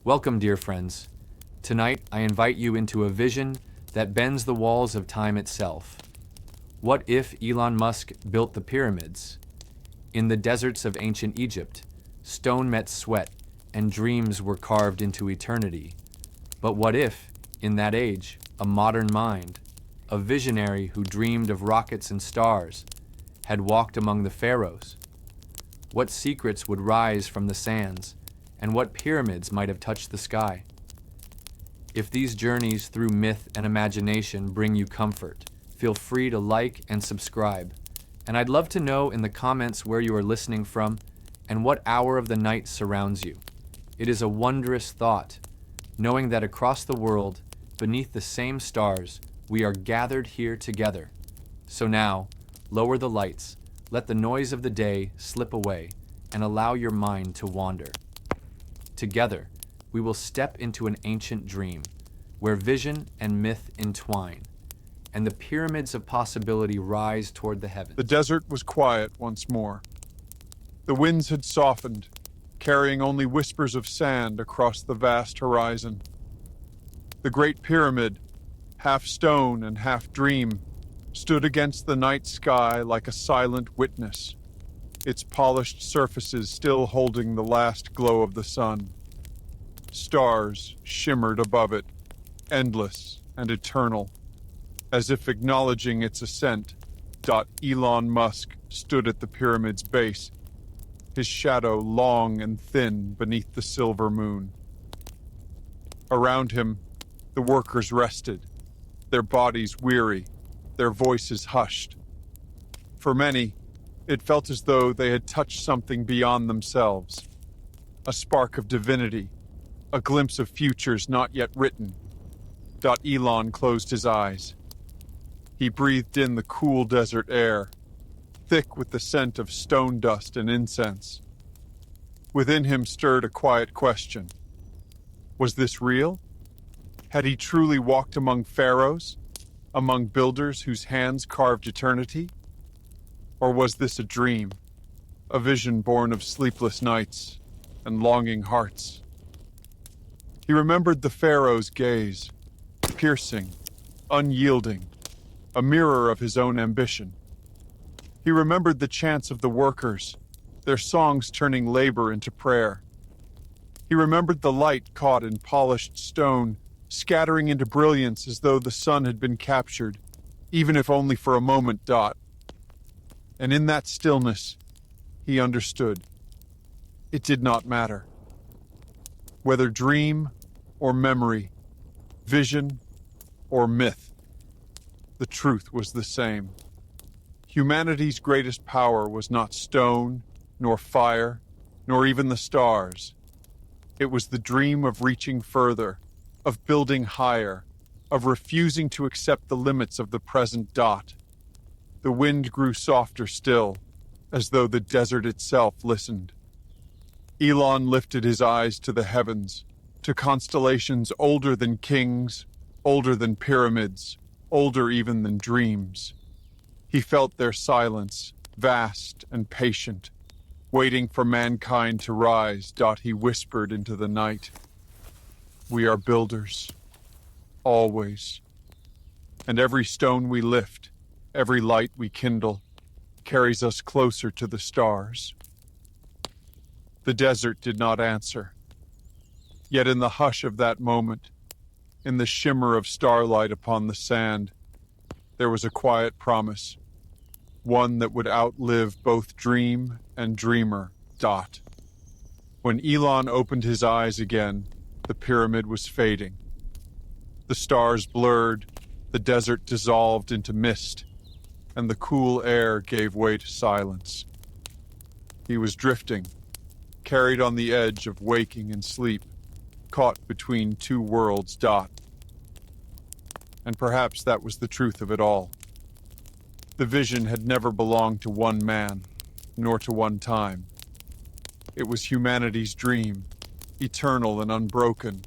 Welcome, dear friends. Tonight, I invite you into a vision that bends the walls of time itself. What if Elon Musk built the pyramids? In the deserts of ancient Egypt, stone met sweat and dreams were carved into eternity. But what if, in that age, a modern mind, a visionary who dreamed of rockets and stars, had walked among the pharaohs? What secrets would rise from the sands, and what pyramids might have touched the sky? If these journeys through myth and imagination bring you comfort, feel free to like and subscribe. And I'd love to know in the comments where you are listening from and what hour of the night surrounds you. It is a wondrous thought, knowing that across the world, beneath the same stars, we are gathered here together. So now, lower the lights, let the noise of the day slip away, and allow your mind to wander. Together, we will step into an ancient dream, where vision and myth entwine, and the pyramids of possibility rise toward the heavens. The desert was quiet once more. The winds had softened, carrying only whispers of sand across the vast horizon. The Great Pyramid, half stone and half dream, stood against the night sky like a silent witness, its polished surfaces still holding the last glow of the sun. Stars shimmered above it, endless and eternal. As if acknowledging its ascent, Elon Musk stood at the pyramid's base, his shadow long and thin beneath the silver moon. Around him, the workers rested, their bodies weary, their voices hushed. For many, it felt as though they had touched something beyond themselves, a spark of divinity, a glimpse of futures not yet written. Elon closed his eyes. He breathed in the cool desert air, thick with the scent of stone dust and incense. Within him stirred a quiet question. Was this real? Had he truly walked among pharaohs, among builders whose hands carved eternity? Or was this a dream, a vision born of sleepless nights and longing hearts? He remembered the pharaoh's gaze, piercing, unyielding, a mirror of his own ambition. He remembered the chants of the workers, their songs turning labor into prayer. He remembered the light caught in polished stone, scattering into brilliance as though the sun had been captured, even if only for a moment. And in that stillness, he understood. It did not matter. Whether dream or memory, vision or myth, the truth was the same. Humanity's greatest power was not stone, nor fire, nor even the stars. It was the dream of reaching further, of building higher, of refusing to accept the limits of the present. The wind grew softer still, as though the desert itself listened. Elon lifted his eyes to the heavens, to constellations older than kings, older than pyramids, older even than dreams. He felt their silence, vast and patient, waiting for mankind to rise. He whispered into the night, "We are builders, always. And every stone we lift, every light we kindle, carries us closer to the stars." The desert did not answer. Yet in the hush of that moment, in the shimmer of starlight upon the sand, there was a quiet promise, one that would outlive both dream and dreamer. When Elon opened his eyes again, the pyramid was fading. The stars blurred, the desert dissolved into mist, and the cool air gave way to silence. He was drifting, carried on the edge of waking and sleep, caught between two worlds. And perhaps that was the truth of it all. The vision had never belonged to one man, nor to one time. It was humanity's dream, eternal and unbroken,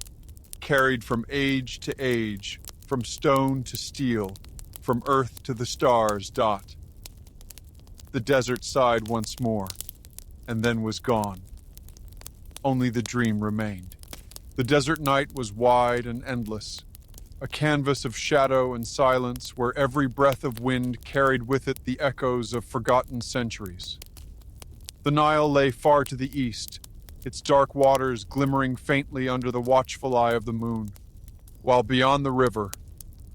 carried from age to age, from stone to steel, from earth to the stars. The desert sighed once more, and then was gone. Only the dream remained. The desert night was wide and endless, a canvas of shadow and silence where every breath of wind carried with it the echoes of forgotten centuries. The Nile lay far to the east, its dark waters glimmering faintly under the watchful eye of the moon, while beyond the river,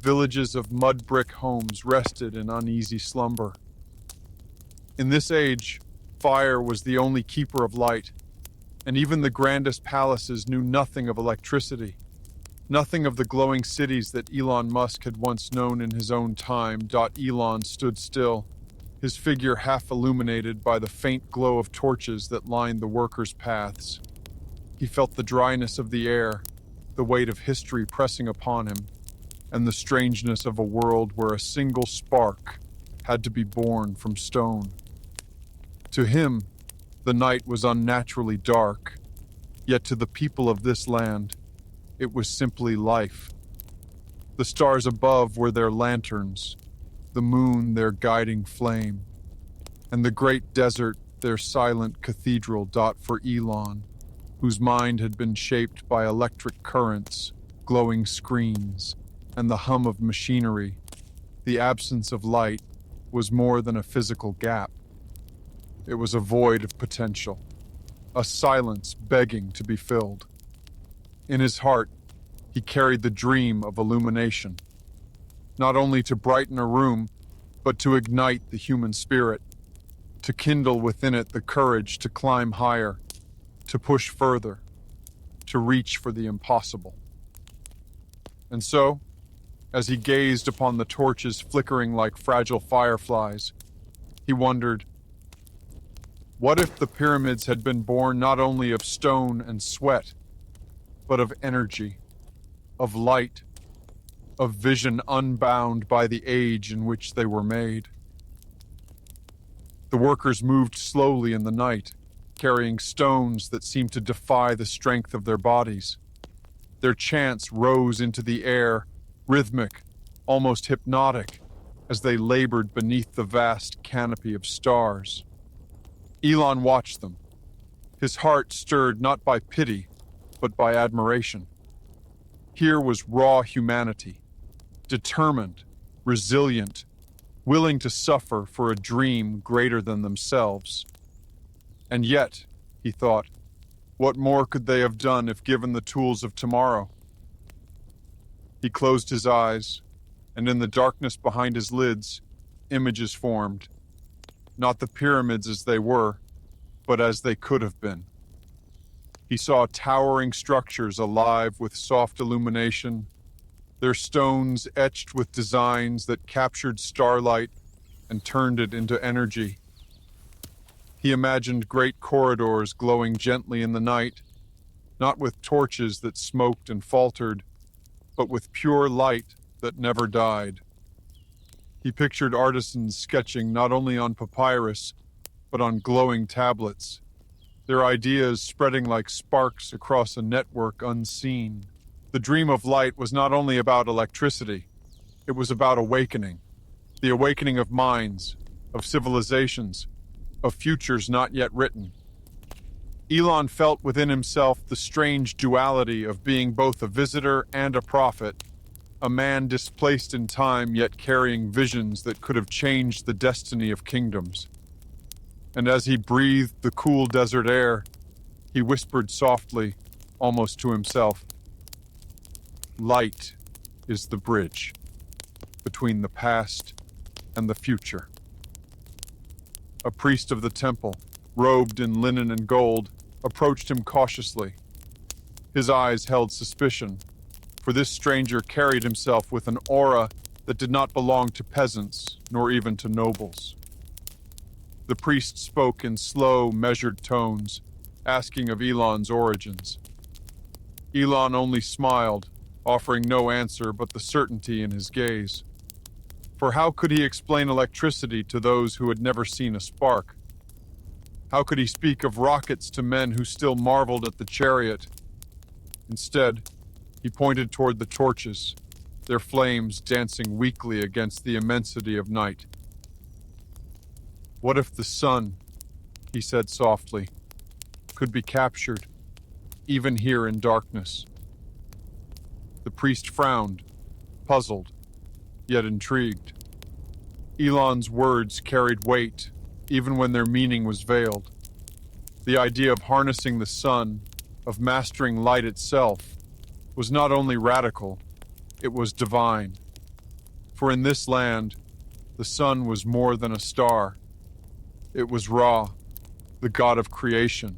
villages of mud brick homes rested in uneasy slumber. In this age, fire was the only keeper of light, and even the grandest palaces knew nothing of electricity, nothing of the glowing cities that Elon Musk had once known in his own time. Elon stood still, his figure half illuminated by the faint glow of torches that lined the workers' paths. He felt the dryness of the air, the weight of history pressing upon him, and the strangeness of a world where a single spark had to be born from stone. To him, the night was unnaturally dark, yet to the people of this land, it was simply life. The stars above were their lanterns, the moon their guiding flame, and the great desert their silent cathedral. For Elon, whose mind had been shaped by electric currents, glowing screens, and the hum of machinery, the absence of light was more than a physical gap. It was a void of potential, a silence begging to be filled. In his heart, he carried the dream of illumination, not only to brighten a room, but to ignite the human spirit, to kindle within it the courage to climb higher, to push further, to reach for the impossible. And so, as he gazed upon the torches flickering like fragile fireflies, he wondered, what if the pyramids had been born not only of stone and sweat, but of energy, of light, of vision unbound by the age in which they were made? The workers moved slowly in the night, carrying stones that seemed to defy the strength of their bodies. Their chants rose into the air, rhythmic, almost hypnotic, as they labored beneath the vast canopy of stars. Elon watched them, his heart stirred not by pity, but by admiration. Here was raw humanity, determined, resilient, willing to suffer for a dream greater than themselves. And yet, he thought, what more could they have done if given the tools of tomorrow? He closed his eyes, and in the darkness behind his lids, images formed. Not the pyramids as they were, but as they could have been. He saw towering structures alive with soft illumination, their stones etched with designs that captured starlight and turned it into energy. He imagined great corridors glowing gently in the night, not with torches that smoked and faltered, but with pure light that never died. He pictured artisans sketching not only on papyrus, but on glowing tablets, their ideas spreading like sparks across a network unseen. The dream of light was not only about electricity, it was about awakening, the awakening of minds, of civilizations, of futures not yet written. Elon felt within himself the strange duality of being both a visitor and a prophet, a man displaced in time yet carrying visions that could have changed the destiny of kingdoms. And as he breathed the cool desert air, he whispered softly, almost to himself, light is the bridge between the past and the future. A priest of the temple, robed in linen and gold, approached him cautiously. His eyes held suspicion, for this stranger carried himself with an aura that did not belong to peasants nor even to nobles. The priest spoke in slow, measured tones, asking of Elon's origins. Elon only smiled, offering no answer but the certainty in his gaze. For how could he explain electricity to those who had never seen a spark? How could he speak of rockets to men who still marveled at the chariot? Instead, he pointed toward the torches, their flames dancing weakly against the immensity of night. What if the sun, he said softly, could be captured, even here in darkness? The priest frowned, puzzled, yet intrigued. Elon's words carried weight, even when their meaning was veiled. The idea of harnessing the sun, of mastering light itself, was not only radical, it was divine. For in this land, the sun was more than a star. It was Ra, the god of creation,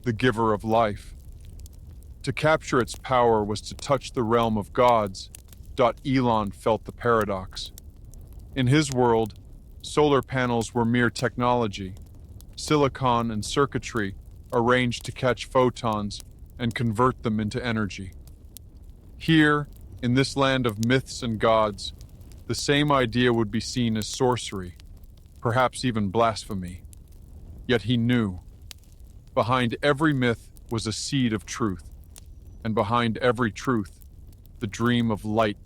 the giver of life. To capture its power was to touch the realm of gods. Elon felt the paradox. In his world, solar panels were mere technology, silicon and circuitry arranged to catch photons and convert them into energy. Here, in this land of myths and gods, the same idea would be seen as sorcery, perhaps even blasphemy. Yet he knew. Behind every myth was a seed of truth, and behind every truth, the dream of light.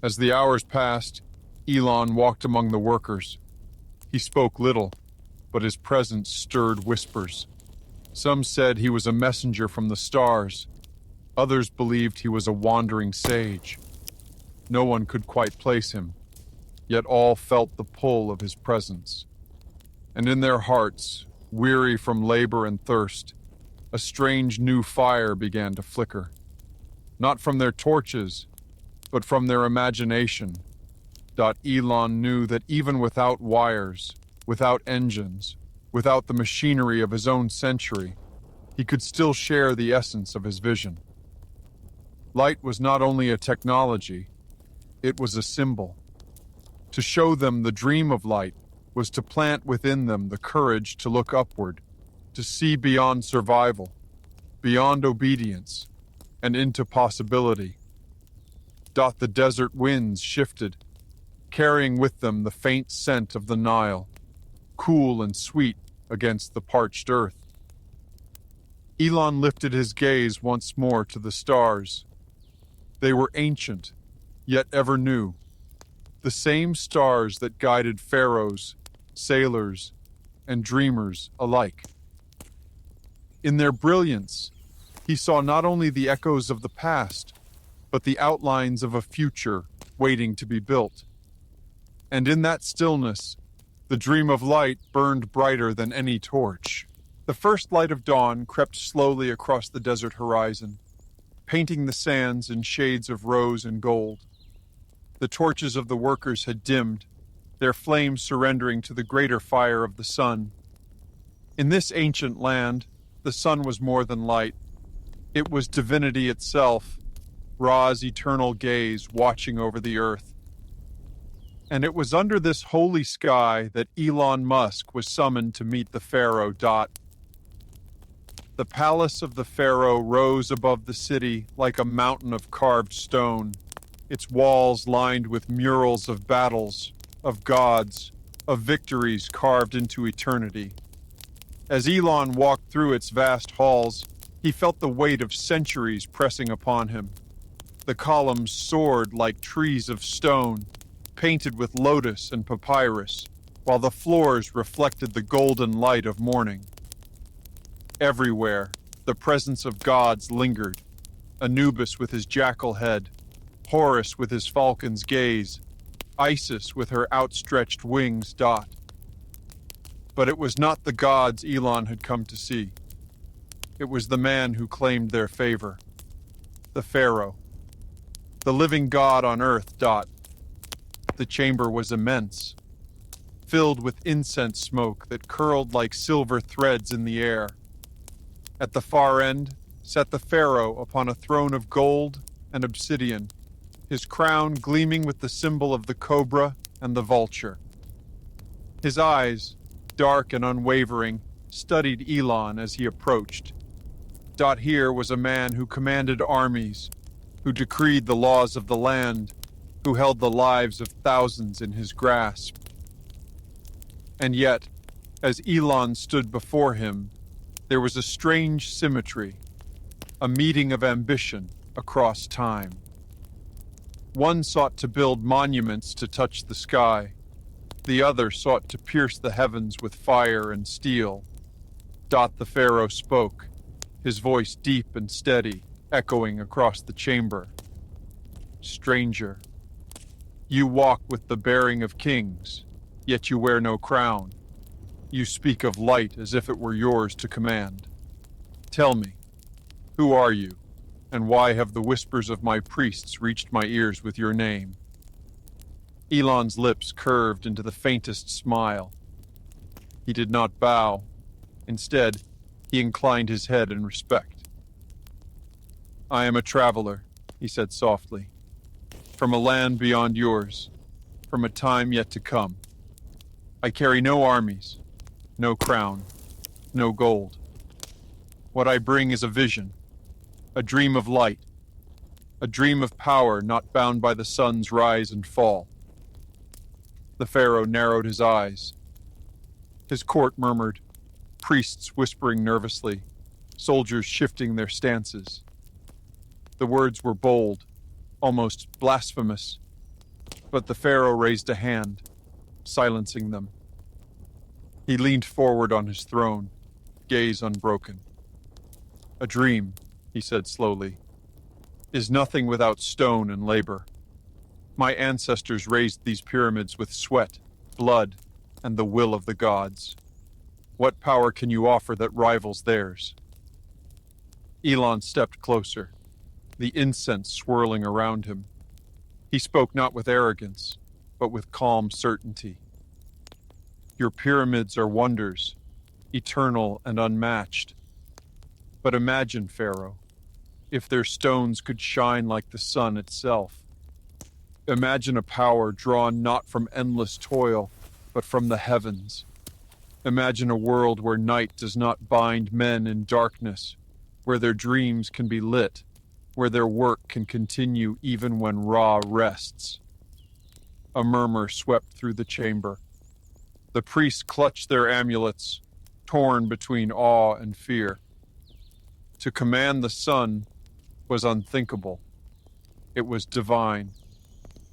As the hours passed, Elon walked among the workers. He spoke little, but his presence stirred whispers. Some said he was a messenger from the stars. Others believed he was a wandering sage. No one could quite place him, yet all felt the pull of his presence. And in their hearts, weary from labor and thirst, a strange new fire began to flicker. Not from their torches, but from their imagination. Elon knew that even without wires, without engines, without the machinery of his own century, he could still share the essence of his vision. Light was not only a technology, it was a symbol. To show them the dream of light was to plant within them the courage to look upward, to see beyond survival, beyond obedience, and into possibility. The desert winds shifted, carrying with them the faint scent of the Nile, cool and sweet against the parched earth. Elon lifted his gaze once more to the stars. They were ancient, yet ever new. The same stars that guided pharaohs, sailors, and dreamers alike. In their brilliance, he saw not only the echoes of the past, but the outlines of a future waiting to be built. And in that stillness, the dream of light burned brighter than any torch. The first light of dawn crept slowly across the desert horizon, painting the sands in shades of rose and gold. The torches of the workers had dimmed, their flames surrendering to the greater fire of the sun. In this ancient land, the sun was more than light. It was divinity itself, Ra's eternal gaze watching over the earth. And it was under this holy sky that Elon Musk was summoned to meet the pharaoh. The palace of the pharaoh rose above the city like a mountain of carved stone, its walls lined with murals of battles, of gods, of victories carved into eternity. As Elon walked through its vast halls, he felt the weight of centuries pressing upon him. The columns soared like trees of stone, painted with lotus and papyrus, while the floors reflected the golden light of morning. Everywhere, the presence of gods lingered. Anubis with his jackal head, Horus with his falcon's gaze, Isis with her outstretched wings. But it was not the gods Elon had come to see. It was the man who claimed their favor, the pharaoh, the living god on earth. The chamber was immense, filled with incense smoke that curled like silver threads in the air. At the far end sat the pharaoh upon a throne of gold and obsidian, his crown gleaming with the symbol of the cobra and the vulture. His eyes, dark and unwavering, studied Elon as he approached. Here was a man who commanded armies, who decreed the laws of the land, who held the lives of thousands in his grasp. And yet, as Elon stood before him, there was a strange symmetry, a meeting of ambition across time. One sought to build monuments to touch the sky. The other sought to pierce the heavens with fire and steel. The pharaoh spoke, his voice deep and steady, echoing across the chamber. Stranger, you walk with the bearing of kings, yet you wear no crown. You speak of light as if it were yours to command. Tell me, who are you, and why have the whispers of my priests reached my ears with your name? Elon's lips curved into the faintest smile. He did not bow. Instead, he inclined his head in respect. I am a traveler, he said softly, from a land beyond yours, from a time yet to come. I carry no armies, no crown, no gold. What I bring is a vision, a dream of light, a dream of power not bound by the sun's rise and fall. The pharaoh narrowed his eyes. His court murmured, priests whispering nervously, soldiers shifting their stances. The words were bold, almost blasphemous, but the pharaoh raised a hand, silencing them. He leaned forward on his throne, gaze unbroken. A dream, he said slowly, is nothing without stone and labor. My ancestors raised these pyramids with sweat, blood, and the will of the gods. What power can you offer that rivals theirs? Elon stepped closer, the incense swirling around him. He spoke not with arrogance, but with calm certainty. Your pyramids are wonders, eternal and unmatched. But imagine, Pharaoh, if their stones could shine like the sun itself. Imagine a power drawn not from endless toil, but from the heavens. Imagine a world where night does not bind men in darkness, where their dreams can be lit, where their work can continue even when Ra rests. A murmur swept through the chamber. The priests clutched their amulets, torn between awe and fear. To command the sun was unthinkable. It was divine,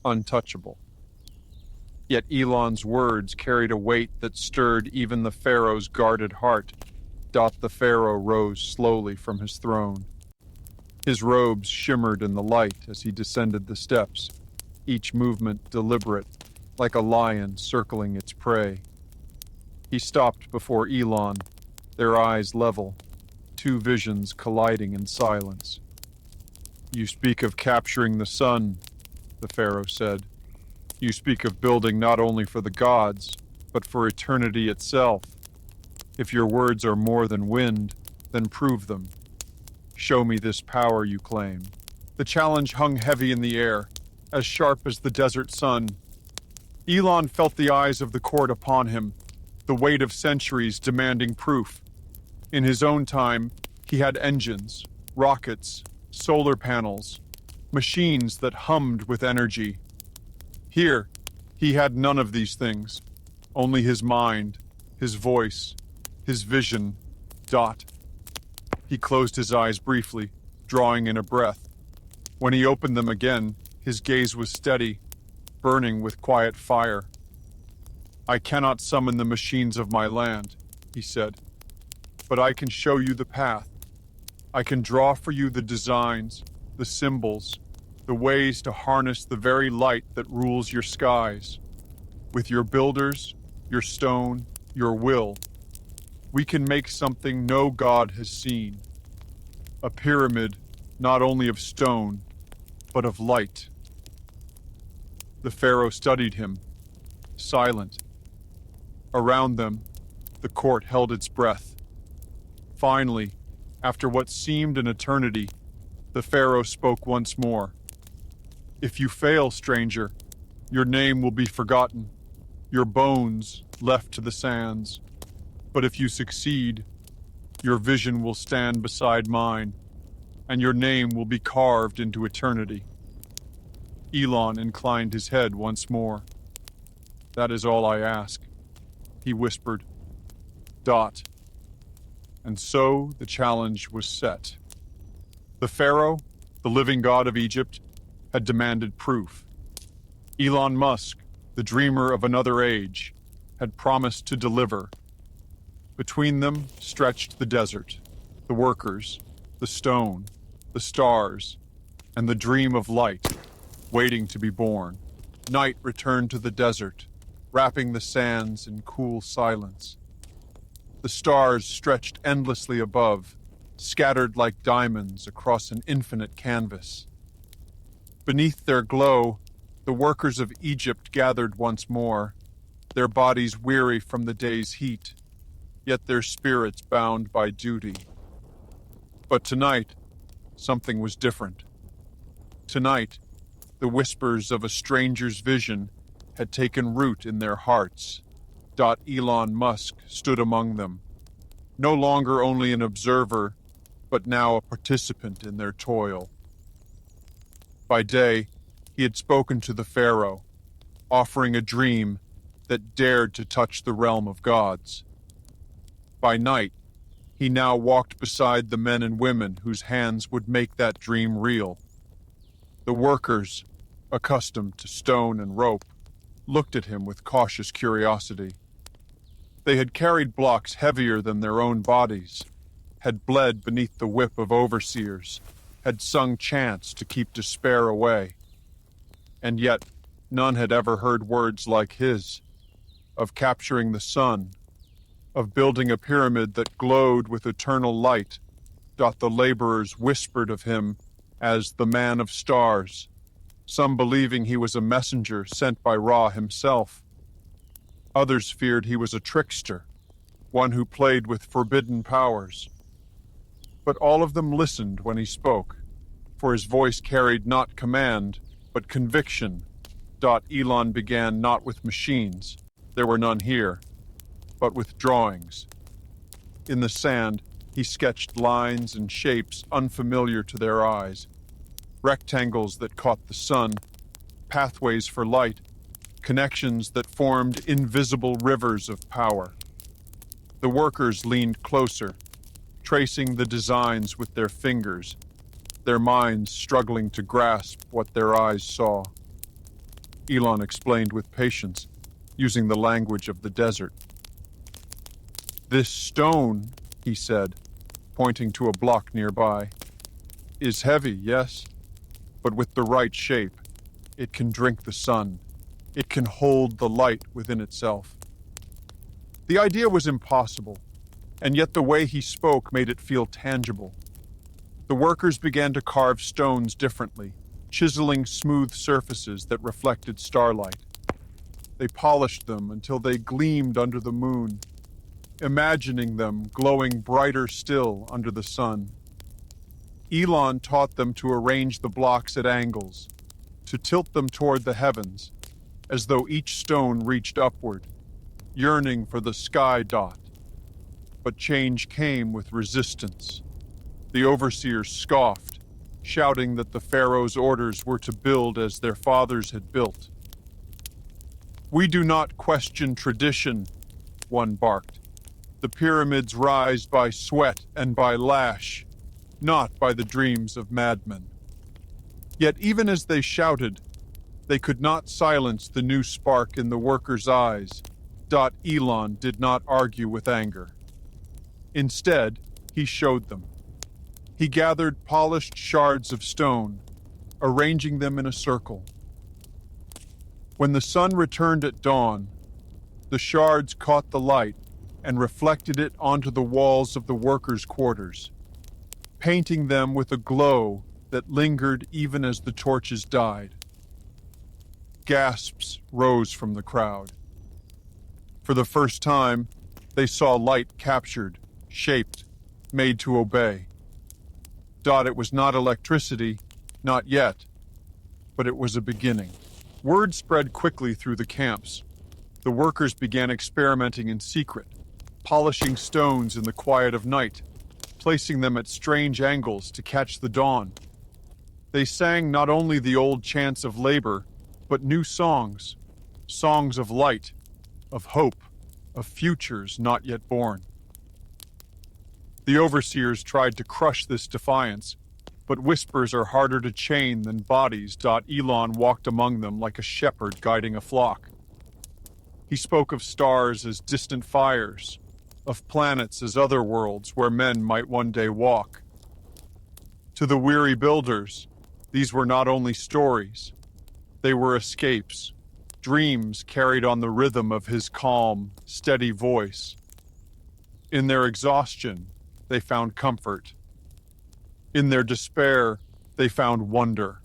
untouchable. Yet Elon's words carried a weight that stirred even the pharaoh's guarded heart. The pharaoh rose slowly from his throne. His robes shimmered in the light as he descended the steps, each movement deliberate, like a lion circling its prey. He stopped before Elon, their eyes level, two visions colliding in silence. You speak of capturing the sun, the pharaoh said. You speak of building not only for the gods, but for eternity itself. If your words are more than wind, then prove them. Show me this power you claim. The challenge hung heavy in the air, as sharp as the desert sun. Elon felt the eyes of the court upon him, the weight of centuries demanding proof. In his own time, he had engines, rockets, solar panels, machines that hummed with energy. Here, he had none of these things, only his mind, his voice, his vision. He closed his eyes briefly, drawing in a breath. When he opened them again, his gaze was steady, burning with quiet fire. I cannot summon the machines of my land, he said, but I can show you the path. I can draw for you the designs, the symbols, the ways to harness the very light that rules your skies. With your builders, your stone, your will, we can make something no god has seen. A pyramid not only of stone, but of light. The pharaoh studied him, silent. Around them, the court held its breath. Finally, after what seemed an eternity, the pharaoh spoke once more. If you fail, stranger, your name will be forgotten, your bones left to the sands. But if you succeed, your vision will stand beside mine, and your name will be carved into eternity. Elon inclined his head once more. That is all I ask, he whispered. And so the challenge was set. The pharaoh, the living god of Egypt, had demanded proof. Elon Musk, the dreamer of another age, had promised to deliver. Between them stretched the desert, the workers, the stone, the stars, and the dream of light, waiting to be born. Night returned to the desert, wrapping the sands in cool silence. The stars stretched endlessly above, scattered like diamonds across an infinite canvas. Beneath their glow, the workers of Egypt gathered once more, their bodies weary from the day's heat, yet their spirits bound by duty. But tonight, something was different. Tonight, the whispers of a stranger's vision had taken root in their hearts. Elon Musk stood among them, no longer only an observer, but now a participant in their toil. By day, he had spoken to the pharaoh, offering a dream that dared to touch the realm of gods. By night, he now walked beside the men and women whose hands would make that dream real. The workers, accustomed to stone and rope, looked at him with cautious curiosity. They had carried blocks heavier than their own bodies, had bled beneath the whip of overseers, had sung chants to keep despair away. And yet, none had ever heard words like his, of capturing the sun, of building a pyramid that glowed with eternal light. The laborers whispered of him as the man of stars, some believing he was a messenger sent by Ra himself. Others feared he was a trickster, one who played with forbidden powers. But all of them listened when he spoke, for his voice carried not command, but conviction. Elon began not with machines, there were none here, but with drawings. In the sand, he sketched lines and shapes unfamiliar to their eyes, rectangles that caught the sun, pathways for light, connections that formed invisible rivers of power. The workers leaned closer, tracing the designs with their fingers, their minds struggling to grasp what their eyes saw. Elon explained with patience, using the language of the desert. "This stone," he said, pointing to a block nearby, "is heavy, yes, but with the right shape, it can drink the sun. It can hold the light within itself." The idea was impossible, and yet the way he spoke made it feel tangible. The workers began to carve stones differently, chiseling smooth surfaces that reflected starlight. They polished them until they gleamed under the moon, imagining them glowing brighter still under the sun. Elon taught them to arrange the blocks at angles, to tilt them toward the heavens, as though each stone reached upward, yearning for the sky. But change came with resistance. The overseers scoffed, shouting that the pharaoh's orders were to build as their fathers had built. "We do not question tradition," one barked. "The pyramids rise by sweat and by lash, not by the dreams of madmen." Yet even as they shouted, they could not silence the new spark in the workers' eyes. Elon did not argue with anger. Instead, he showed them. He gathered polished shards of stone, arranging them in a circle. When the sun returned at dawn, the shards caught the light and reflected it onto the walls of the workers' quarters, painting them with a glow that lingered even as the torches died. Gasps rose from the crowd. For the first time, they saw light captured, shaped, made to obey. It was not electricity, not yet, but it was a beginning. Word spread quickly through the camps. The workers began experimenting in secret, polishing stones in the quiet of night, placing them at strange angles to catch the dawn. They sang not only the old chants of labor, but new songs, songs of light, of hope, of futures not yet born. The overseers tried to crush this defiance, but whispers are harder to chain than bodies. Elon walked among them like a shepherd guiding a flock. He spoke of stars as distant fires, of planets as other worlds where men might one day walk. To the weary builders, these were not only stories, they were escapes, dreams carried on the rhythm of his calm, steady voice. In their exhaustion, they found comfort. In their despair, they found wonder.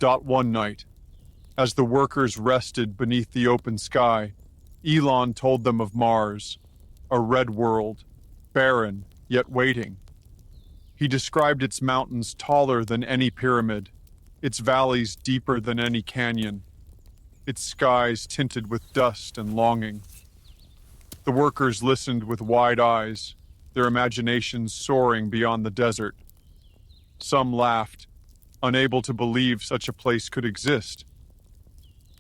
One night, as the workers rested beneath the open sky, Elon told them of Mars, a red world, barren yet waiting. He described its mountains taller than any pyramid, its valleys deeper than any canyon, its skies tinted with dust and longing. The workers listened with wide eyes, their imaginations soaring beyond the desert. Some laughed, unable to believe such a place could exist.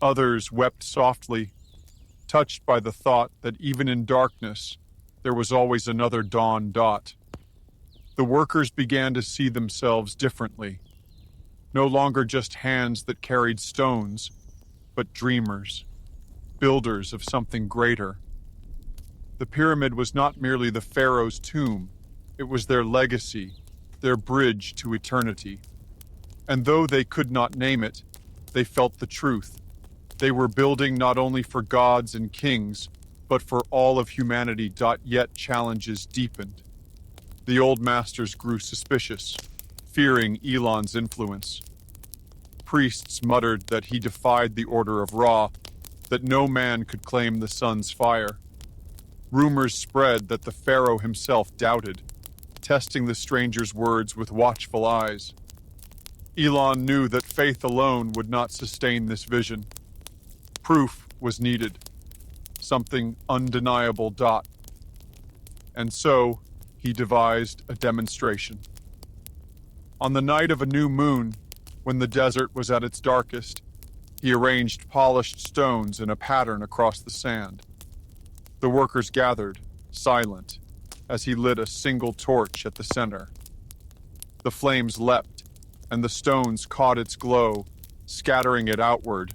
Others wept softly, touched by the thought that even in darkness, there was always another dawn. The workers began to see themselves differently, no longer just hands that carried stones, but dreamers, builders of something greater. The pyramid was not merely the pharaoh's tomb, it was their legacy, their bridge to eternity. And though they could not name it, they felt the truth. They were building not only for gods and kings, but for all of humanity. Yet challenges deepened. The old masters grew suspicious, fearing Elon's influence. Priests muttered that he defied the order of Ra, that no man could claim the sun's fire. Rumors spread that the pharaoh himself doubted, testing the stranger's words with watchful eyes. Elon knew that faith alone would not sustain this vision. Proof was needed, something undeniable. And so, he devised a demonstration. On the night of a new moon, when the desert was at its darkest, he arranged polished stones in a pattern across the sand. The workers gathered, silent, as he lit a single torch at the center. The flames leapt, and the stones caught its glow, scattering it outward,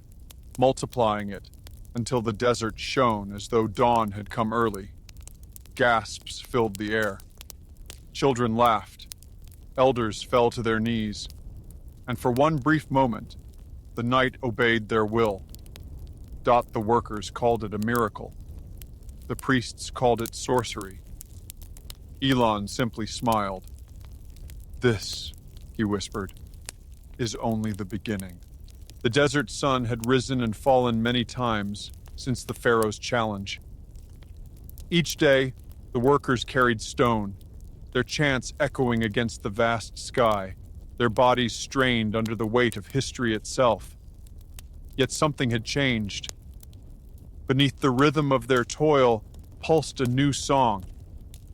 multiplying it, until the desert shone as though dawn had come early. Gasps filled the air. Children laughed. Elders fell to their knees. And for one brief moment, the night obeyed their will. The workers called it a miracle. The priests called it sorcery. Elon simply smiled. "This," he whispered, "is only the beginning." The desert sun had risen and fallen many times since the pharaoh's challenge. Each day, the workers carried stone, their chants echoing against the vast sky, their bodies strained under the weight of history itself. Yet something had changed. Beneath the rhythm of their toil pulsed a new song,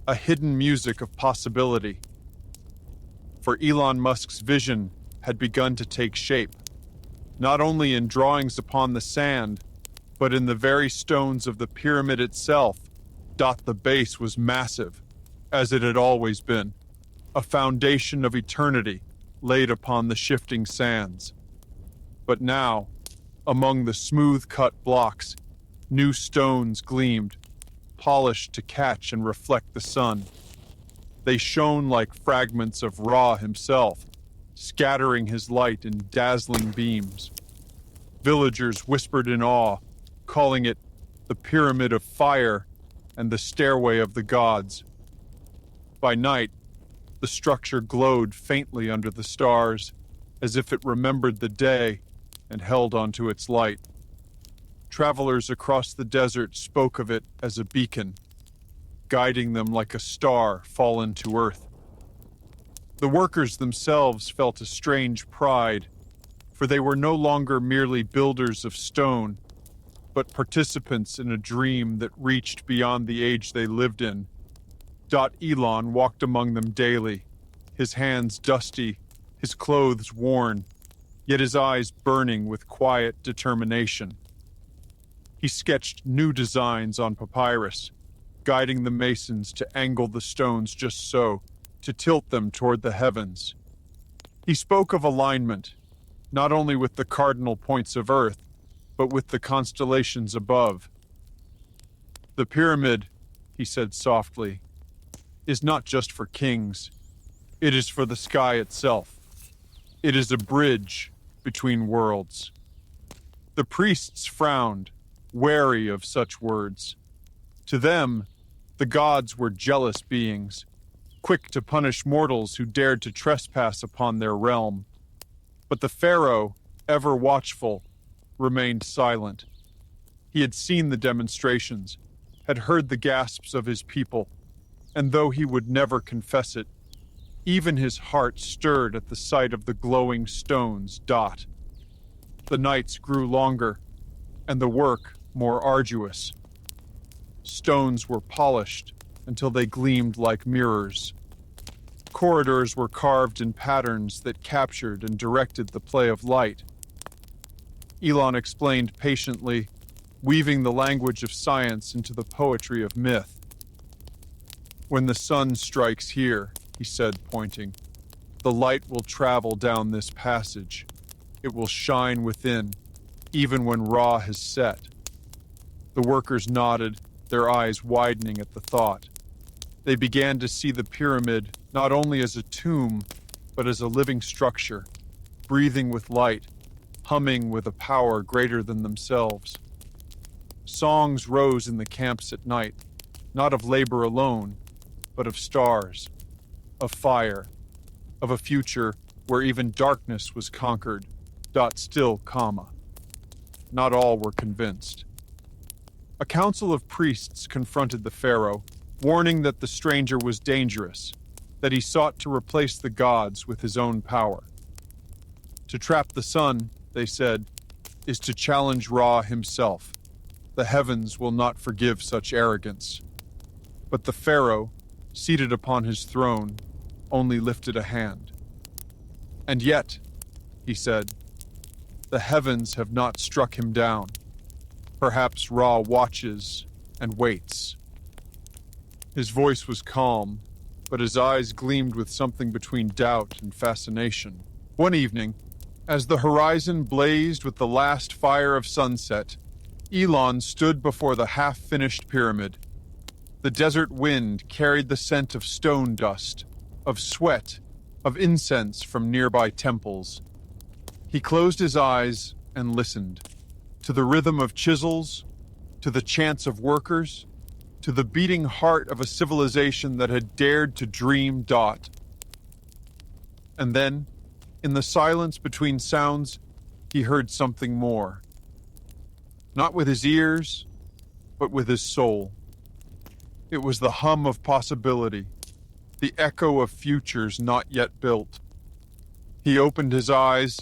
a hidden music of possibility. For Elon Musk's vision had begun to take shape, not only in drawings upon the sand, but in the very stones of the pyramid itself. The base was massive, as it had always been, a foundation of eternity laid upon the shifting sands. But now, among the smooth-cut blocks, new stones gleamed, polished to catch and reflect the sun. They shone like fragments of Ra himself, scattering his light in dazzling beams. Villagers whispered in awe, calling it the Pyramid of Fire and the Stairway of the Gods. By night, the structure glowed faintly under the stars, as if it remembered the day and held onto its light. Travelers across the desert spoke of it as a beacon, guiding them like a star fallen to earth. The workers themselves felt a strange pride, for they were no longer merely builders of stone, but participants in a dream that reached beyond the age they lived in. Elon walked among them daily, his hands dusty, his clothes worn, yet his eyes burning with quiet determination. He sketched new designs on papyrus, guiding the masons to angle the stones just so, to tilt them toward the heavens. He spoke of alignment, not only with the cardinal points of Earth, but with the constellations above. "The pyramid," he said softly, "is not just for kings. It is for the sky itself. It is a bridge between worlds. The priests frowned, wary of such words. To them, the gods were jealous beings, quick to punish mortals who dared to trespass upon their realm. But the pharaoh, ever watchful, remained silent. He had seen the demonstrations, had heard the gasps of his people, and though he would never confess it, even his heart stirred at the sight of the glowing stones. The nights grew longer, and the work more arduous. Stones were polished until they gleamed like mirrors. Corridors were carved in patterns that captured and directed the play of light. Elon explained patiently, weaving the language of science into the poetry of myth. When the sun strikes here, he said, pointing, the light will travel down this passage. It will shine within, even when Ra has set. The workers nodded, their eyes widening at the thought. They began to see the pyramid not only as a tomb, but as a living structure, breathing with light, humming with a power greater than themselves. Songs rose in the camps at night, not of labor alone, but of stars, of fire, of a future where even darkness was conquered. Still, not all were convinced. A council of priests confronted the pharaoh, warning that the stranger was dangerous, that he sought to replace the gods with his own power. To trap the sun, they said, is to challenge Ra himself. The heavens will not forgive such arrogance. But the pharaoh, seated upon his throne, only lifted a hand. And yet, he said, the heavens have not struck him down. Perhaps Ra watches and waits. His voice was calm, but his eyes gleamed with something between doubt and fascination. One evening, as the horizon blazed with the last fire of sunset, Elon stood before the half-finished pyramid. The desert wind carried the scent of stone dust, of sweat, of incense from nearby temples. He closed his eyes and listened, to the rhythm of chisels, to the chants of workers, to the beating heart of a civilization that had dared to dream. And then, in the silence between sounds, he heard something more. Not with his ears, but with his soul. It was the hum of possibility, the echo of futures not yet built. He opened his eyes,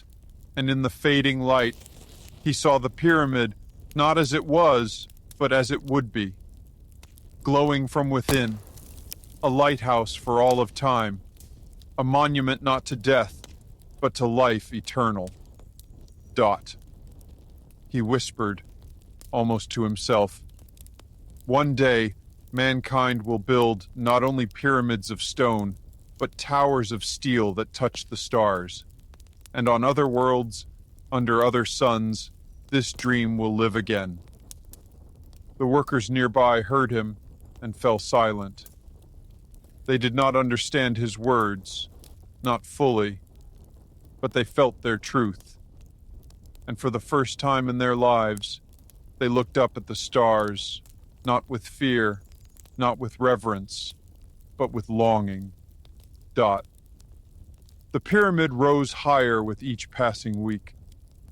and in the fading light, he saw the pyramid not as it was, but as it would be. Glowing from within, a lighthouse for all of time, a monument not to death, but to life eternal. He whispered, almost to himself, one day, mankind will build not only pyramids of stone, but towers of steel that touch the stars. And on other worlds, under other suns, this dream will live again. The workers nearby heard him and fell silent. They did not understand his words, not fully, but they felt their truth. And for the first time in their lives, they looked up at the stars, not with fear, not with reverence, but with longing. The pyramid rose higher with each passing week,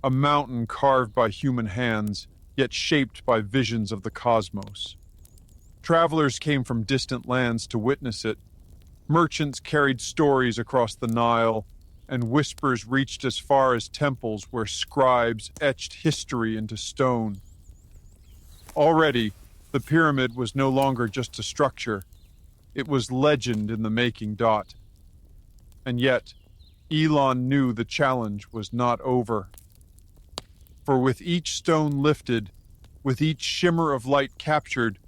a mountain carved by human hands, yet shaped by visions of the cosmos. Travelers came from distant lands to witness it. Merchants carried stories across the Nile, and whispers reached as far as temples where scribes etched history into stone. Already, the pyramid was no longer just a structure. It was legend in the making. And yet, Elon knew the challenge was not over. For with each stone lifted, with each shimmer of light captured,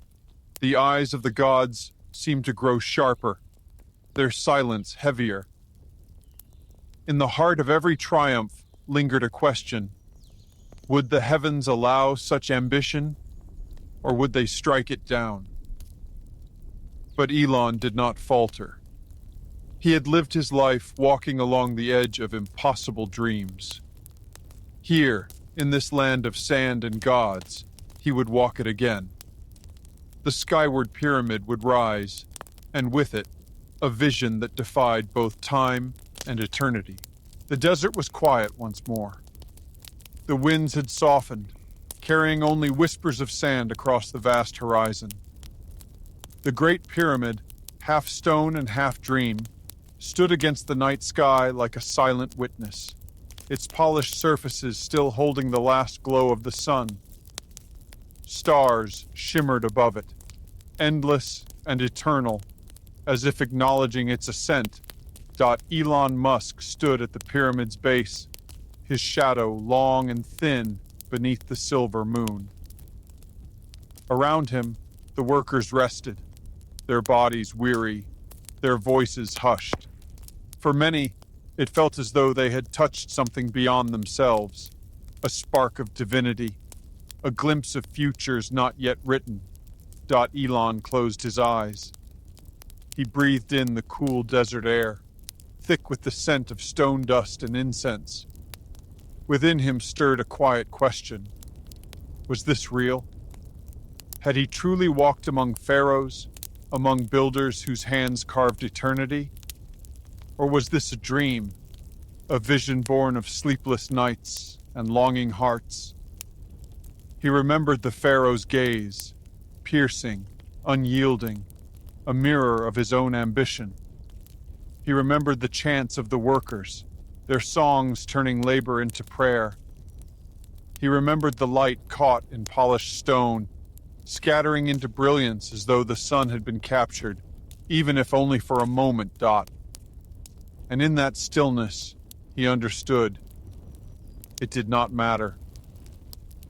the eyes of the gods seemed to grow sharper, their silence heavier. In the heart of every triumph lingered a question. Would the heavens allow such ambition, or would they strike it down? But Elon did not falter. He had lived his life walking along the edge of impossible dreams. Here, in this land of sand and gods, he would walk it again. The skyward pyramid would rise, and with it, a vision that defied both time and eternity. The desert was quiet once more. The winds had softened, carrying only whispers of sand across the vast horizon. The Great Pyramid, half stone and half dream, stood against the night sky like a silent witness, its polished surfaces still holding the last glow of the sun. Stars shimmered above it, endless and eternal, as if acknowledging its ascent. Elon Musk stood at the pyramid's base, his shadow long and thin beneath the silver moon. Around him, the workers rested, their bodies weary, their voices hushed. For many, it felt as though they had touched something beyond themselves, a spark of divinity, a glimpse of futures not yet written. Elon closed his eyes. He breathed in the cool desert air, thick with the scent of stone dust and incense. Within him stirred a quiet question. Was this real? Had he truly walked among pharaohs, among builders whose hands carved eternity? Or was this a dream, a vision born of sleepless nights and longing hearts? He remembered the pharaoh's gaze, piercing, unyielding, a mirror of his own ambition. He remembered the chants of the workers, their songs turning labor into prayer. He remembered the light caught in polished stone, scattering into brilliance as though the sun had been captured, even if only for a moment. And in that stillness, he understood. It did not matter.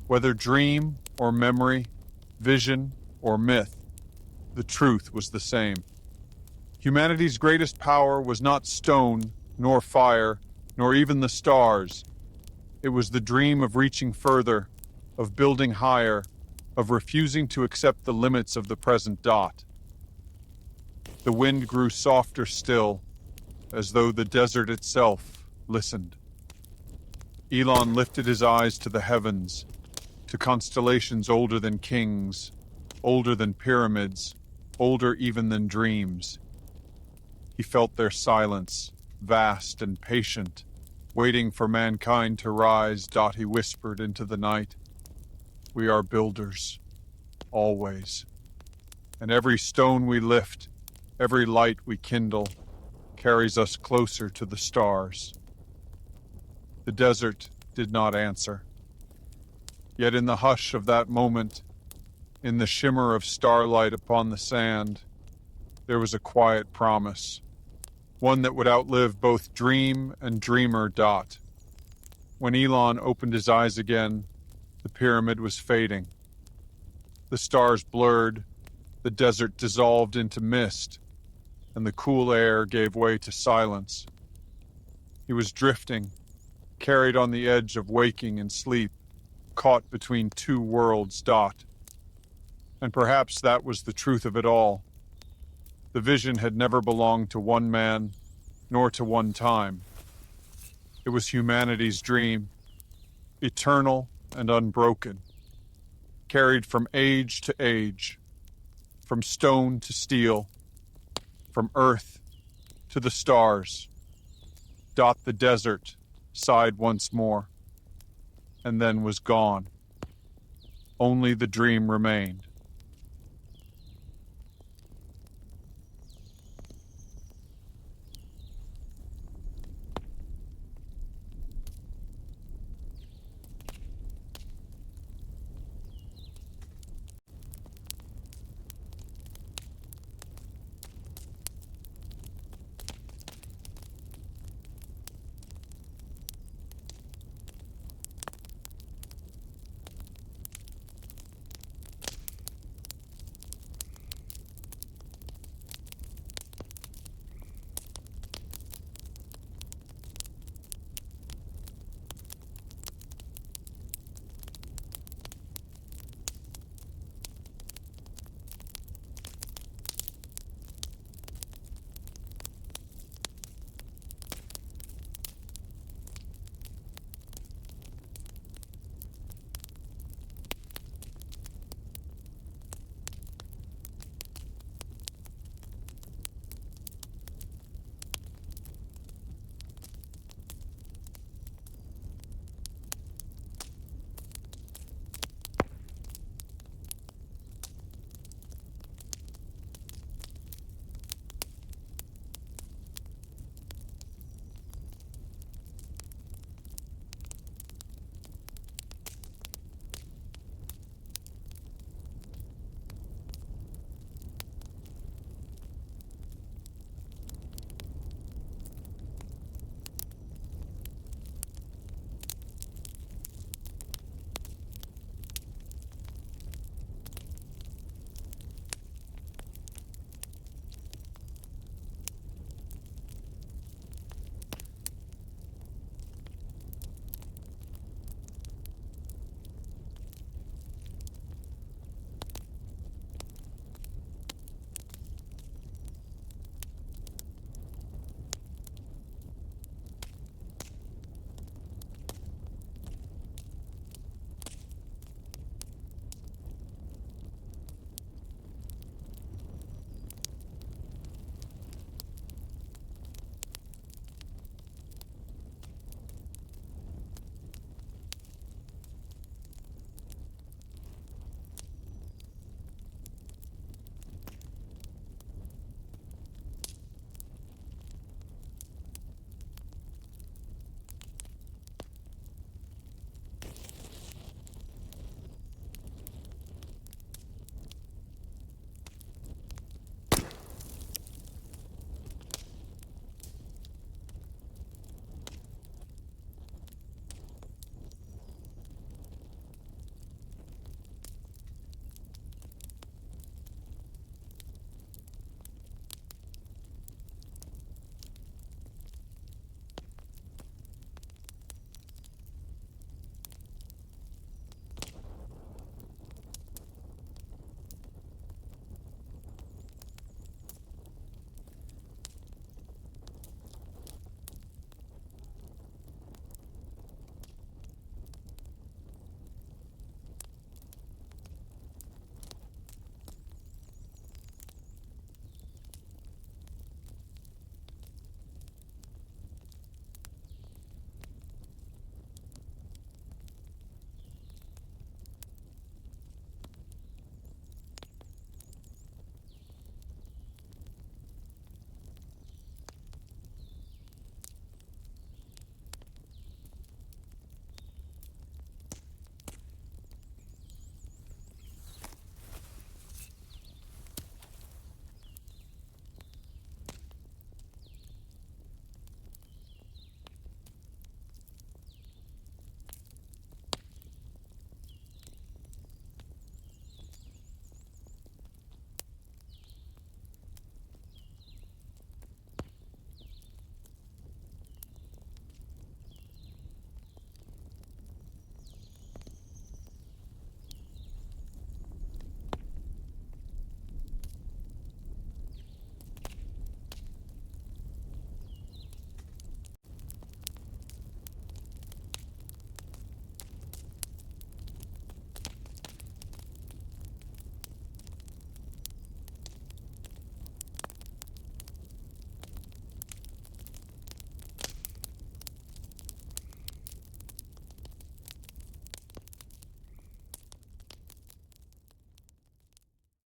Whether dream or memory, vision or myth, the truth was the same. Humanity's greatest power was not stone, nor fire, nor even the stars. It was the dream of reaching further, of building higher, of refusing to accept the limits of the present. The wind grew softer still, as though the desert itself listened. Elon lifted his eyes to the heavens, to constellations older than kings, older than pyramids, older even than dreams. He felt their silence, vast and patient, waiting for mankind to rise. He whispered into the night, "We are builders, always. And every stone we lift, every light we kindle, carries us closer to the stars." The desert did not answer. Yet in the hush of that moment, in the shimmer of starlight upon the sand, there was a quiet promise, one that would outlive both dream and dreamer. When Elon opened his eyes again, the pyramid was fading. The stars blurred, the desert dissolved into mist, and the cool air gave way to silence. He was drifting, carried on the edge of waking and sleep, caught between two worlds. And perhaps that was the truth of it all. The vision had never belonged to one man, nor to one time. It was humanity's dream, eternal and unbroken, carried from age to age, from stone to steel, from earth to the stars. The desert sighed once more, and then was gone. Only the dream remained.